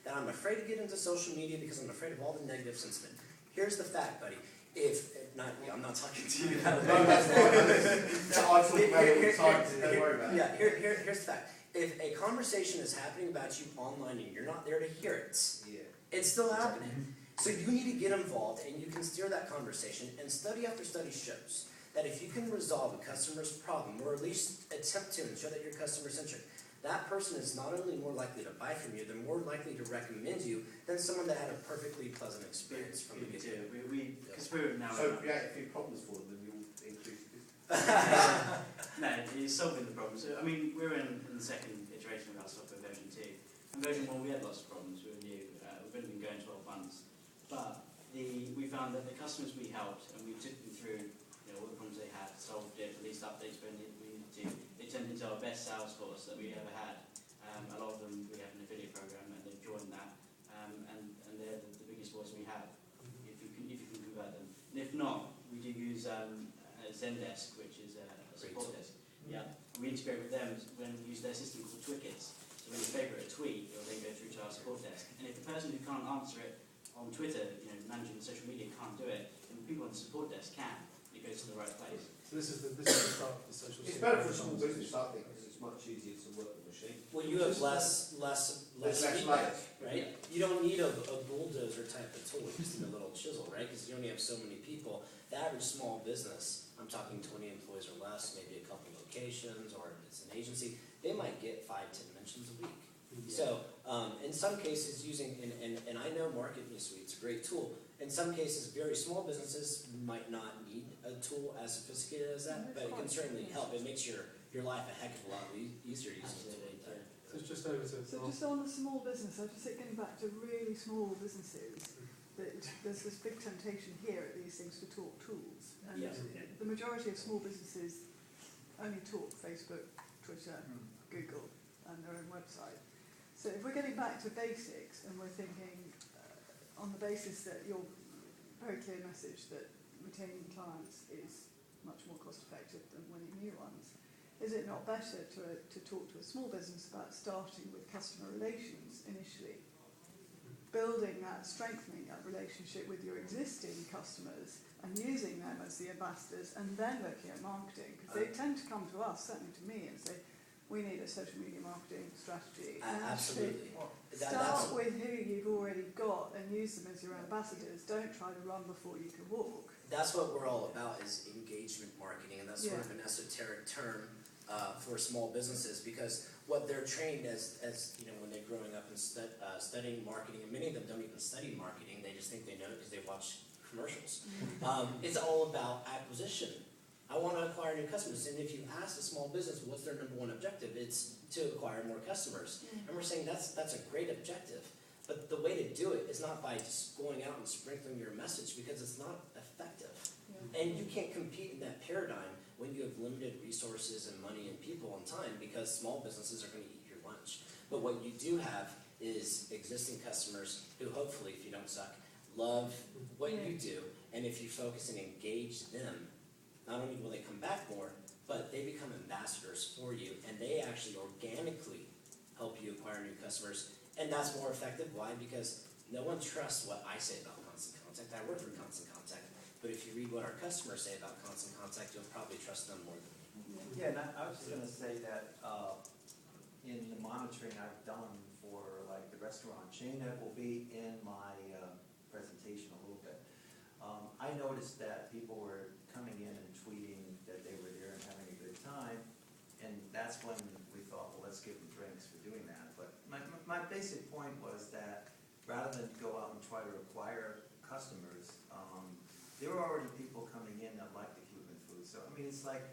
that I'm afraid to get into social media because I'm afraid of all the negative sentiment. Here's the fact, buddy. I'm not talking to you. No, that's fine. I talk about it all the time, so don't worry about it. Yeah, here's the fact. If a conversation is happening about you online and you're not there to hear it, it's still happening. So you need to get involved, and you can steer that conversation. And study after study shows that if you can resolve a customer's problem, or at least attempt to, and show that you're customer-centric, that person is not only more likely to buy from you, they're more likely to recommend you than someone that had a perfectly pleasant experience from the beginning. Because we're now... So create a few problems for them, and you'll increase the business. No, it's solving the problem. So, I mean, we're in the second iteration of our software version 2. In version 1, we had lots of problems. We were new. We've only been going 12 months. But we found that the customers we helped, and we took them through all the problems they had, solved it, released updates when we needed to. It turned into our best sales force that we ever had. A lot of them, we have an affiliate program, and they've joined that. And they're the biggest voice we have, if you can convert them. And if not, we do use Zendesk, which is a support desk. Yeah, we integrate with them when we use their system called Twickets. So when you favourite a tweet, it'll then go through to our support desk. And if the person who can't answer it on Twitter, managing the social media, can't do it, then people on the support desk can. It goes to the right place. So this is the start of the social. It's better for a small business, I think, because it's much easier to work the machine. Well, you have less feedback, right? Yeah. You don't need a bulldozer type of tool. You just need a little chisel, right? Because you only have so many people. The average small business, I'm talking 20 employees or less, maybe a couple locations, or if it's an agency, they might get 5-10 mentions a week. So, in some cases, and I know Marketing Suite's a great tool. In some cases, very small businesses might not need a tool as sophisticated as that, but it can certainly help. It makes your life a heck of a lot easier using it. So it's just over to... So just on the small business, I just think getting back to really small businesses, that there's this big temptation here at these things to talk tools. And the majority of small businesses only talk Facebook, Twitter, Google, and their own website. So if we're getting back to basics and we're thinking on the basis that your very clear message that retaining clients is much more cost effective than winning new ones, is it not better to talk to a small business about starting with customer relations initially, building that, strengthening that relationship with your existing customers and using them as the ambassadors, and then looking at marketing? Because they tend to come to us, certainly to me, and say, we need a social media marketing strategy. And Absolutely. Start with who you've already got and use them as your ambassadors. Don't try to run before you can walk. That's what we're all about, is engagement marketing, and that's sort of an esoteric term for small businesses, because what they're trained as when they're growing up and studying marketing, and many of them don't even study marketing, they just think they know it because they watch commercials. It's all about acquisition. I want to acquire new customers, and if you ask a small business what's their number one objective, it's to acquire more customers. And we're saying that's a great objective, but the way to do it is not by just going out and sprinkling your message, because it's not effective. And you can't compete in that paradigm when you have limited resources and money and people and time, because small businesses are going to eat your lunch. But what you do have is existing customers who, hopefully, if you don't suck, love what you do, and if you focus and engage them, not only will they come back more, but they become ambassadors for you, and they actually organically help you acquire new customers. And that's more effective. Why? Because no one trusts what I say about Constant Contact. I work for Constant Contact, but if you read what our customers say about Constant Contact, you'll probably trust them more than me. Yeah, and I was just going to say that in the monitoring I've done for like the restaurant chain, that will be in my presentation a little bit. I noticed that people were coming in and tweeting that they were there and having a good time, and that's when we thought, well, let's give them drinks for doing that. But my basic point was that rather than go out and try to acquire customers, there were already people coming in that liked the Cuban food. So I mean, it's like,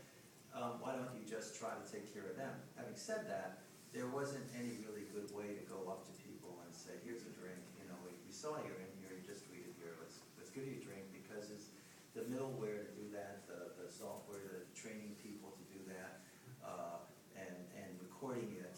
why don't you just try to take care of them? Having said that, there wasn't any really good way to go up to people and say, here's a drink, we saw you're in here, you just tweeted here, let's give you a drink, because it's the middleware to do that, the software, the training people to do that, and recording it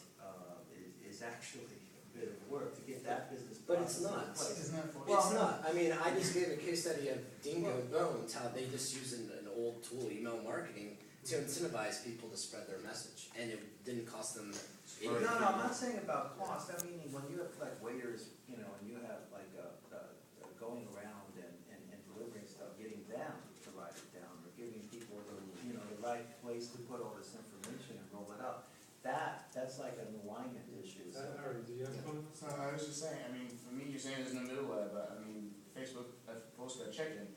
is actually a bit of work to get that business. But it's not. Isn't that for It's not. I mean, I just gave a case study of Dingo Bones, how they just used an old tool, email marketing, to incentivize people to spread their message, and it didn't cost them. No, I'm not saying about cost. I mean, when you have like waiters, right place to put all this information and roll it up. That's like an alignment issue, so. Aaron, do you have a comment? So I was just saying, I mean, for me, you're saying there's no middleware, but I mean, Facebook, I've also got check-in.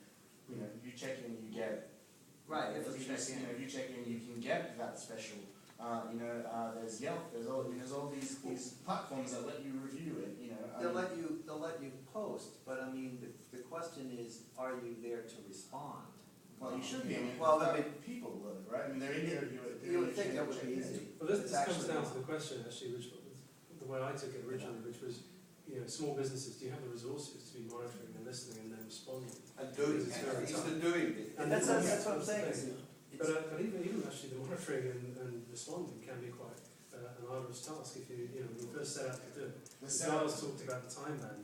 You know, you check in, you get. Right, If you check in, if you check in, you can get that special. There's Yelp, there's all these platforms that let you review it, you know. They'll let you post, but I mean, the question is, are you there to respond? Well, you should be, I mean, Well, well, I mean, people love it, right? I mean, they're in here, you would think that would be easy. Well, this It's comes actually down not. to the question, actually, which, the way I took it originally, which was, small businesses, do you have the resources to be monitoring and listening and then responding? And doing, It's very it's tough. the doing bit. And That's what I'm saying. the thing. But even actually the monitoring and responding can be quite an arduous task if when you first set out to do it. Giles talked about the time band,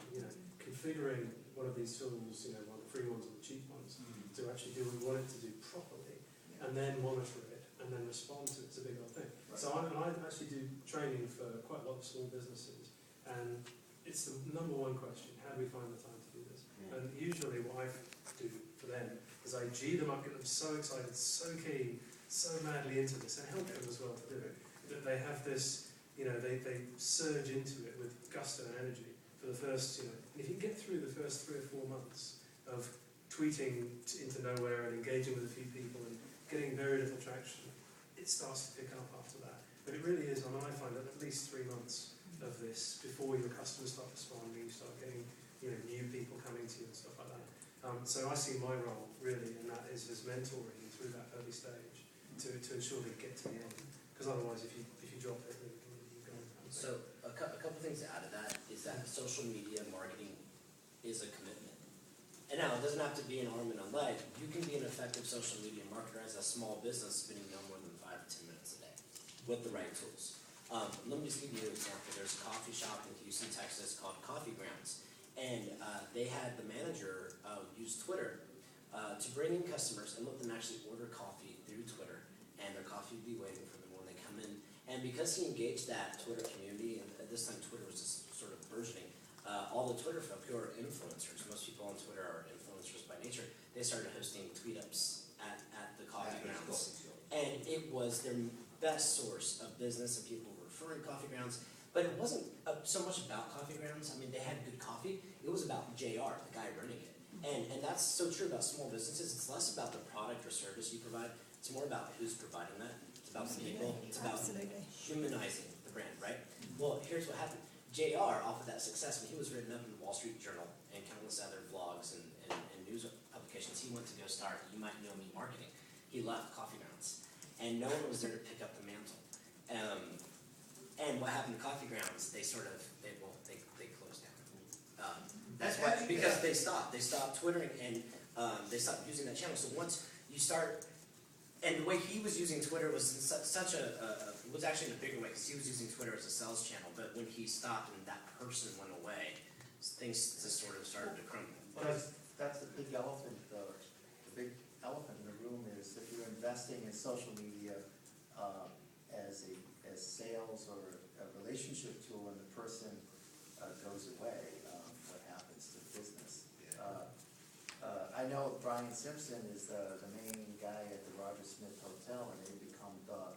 configuring one of these tools, one of the free ones or the cheap ones, to actually do what we want it to do properly, and then monitor it, and then respond to it. It's a big old thing. Right. So I actually do training for quite a lot of small businesses, and it's the number one question: how do we find the time to do this? And usually, what I do for them is I G them up, get them so excited, so keen, so madly into this, and help them as well to do it. That they have this, they surge into it with gusto and energy for the first, and if you can get through the first 3 or 4 months of tweeting into nowhere and engaging with a few people and getting very little traction, it starts to pick up after that. But it really is, I find that at least 3 months of this before your customers start responding, you start getting, new people coming to you and stuff like that. So I see my role really in that is as mentoring through that early stage to ensure they get to the end. Because otherwise, if you drop it, then you go. So a couple things to add to that is that social media marketing is a commitment. And now, it doesn't have to be an arm and a leg. You can be an effective social media marketer as a small business spending no more than 5 to 10 minutes a day with the right tools. Let me just give you an example. There's a coffee shop in Houston, Texas called Coffee Grounds. And they had the manager use Twitter to bring in customers and let them actually order coffee through Twitter. And their coffee would be waiting for them when they come in. And because he engaged that Twitter community, and at this time Twitter was just sort of burgeoning, all the Twitter folk who are influencers, most people on Twitter are influencers by nature, they started hosting tweet-ups at the Coffee Grounds. And it was their best source of business, and people were referring Coffee Grounds. But it wasn't so much about Coffee Grounds. I mean, they had good coffee. It was about JR, the guy running it. And that's so true about small businesses. It's less about the product or service you provide. It's more about who's providing that. It's about the people. It's about humanizing the brand, right? Well, here's what happened. JR, off of that success, when he was written up in the Wall Street Journal and countless other blogs and news publications, he went to go start You Might Know Me Marketing. He left Coffee Grounds. And no one was there to pick up the mantle. And what happened to Coffee Grounds? They closed down. That's why, because they stopped Twittering and they stopped using that channel. So once you start, and the way he was using Twitter was in was actually in a bigger way because he was using Twitter as a sales channel. But when he stopped and that person went away, things just sort of started to crumble. Well, that's the big elephant, though. The big elephant in the room is if you're investing in social media as sales or a relationship tool and the person goes away, what happens to the business? I know Brian Simpson is the main guy at the Roger Smith Hotel, and they become the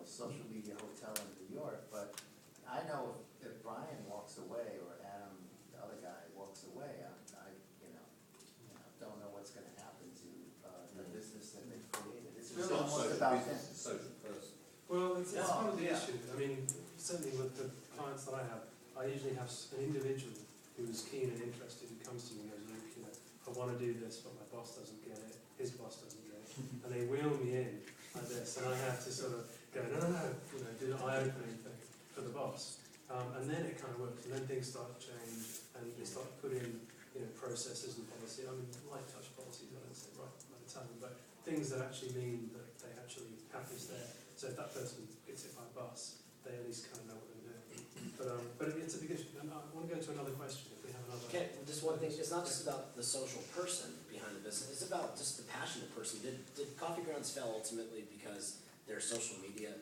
social media hotel in New York. But I know if Brian walks away or Adam, the other guy, walks away, I don't know what's going to happen to the business that they created. It's really almost about them. Social person. Well, it's part of the yeah. issue. I mean, certainly with the clients that I have, I usually have an individual who is keen and interested who comes to me and goes, look, I want to do this, but my boss doesn't get it, his boss doesn't get it, and they wheel me in like this, and I have to sort of go, no, do the eye-opening thing for the boss. And then it kind of works, and then things start to change, and they start to put in, processes and policy. I mean, light touch policies, I don't say right by the time, but things that actually mean that they actually have this there. So if that person gets hit by a bus, they at least kind of know what they're doing. But it's a big issue. And I want to go to another question if we have another. Okay, just one thing. It's not just about the social person behind the business. It's about just the passionate person. Did Coffee Grounds fail ultimately because their social media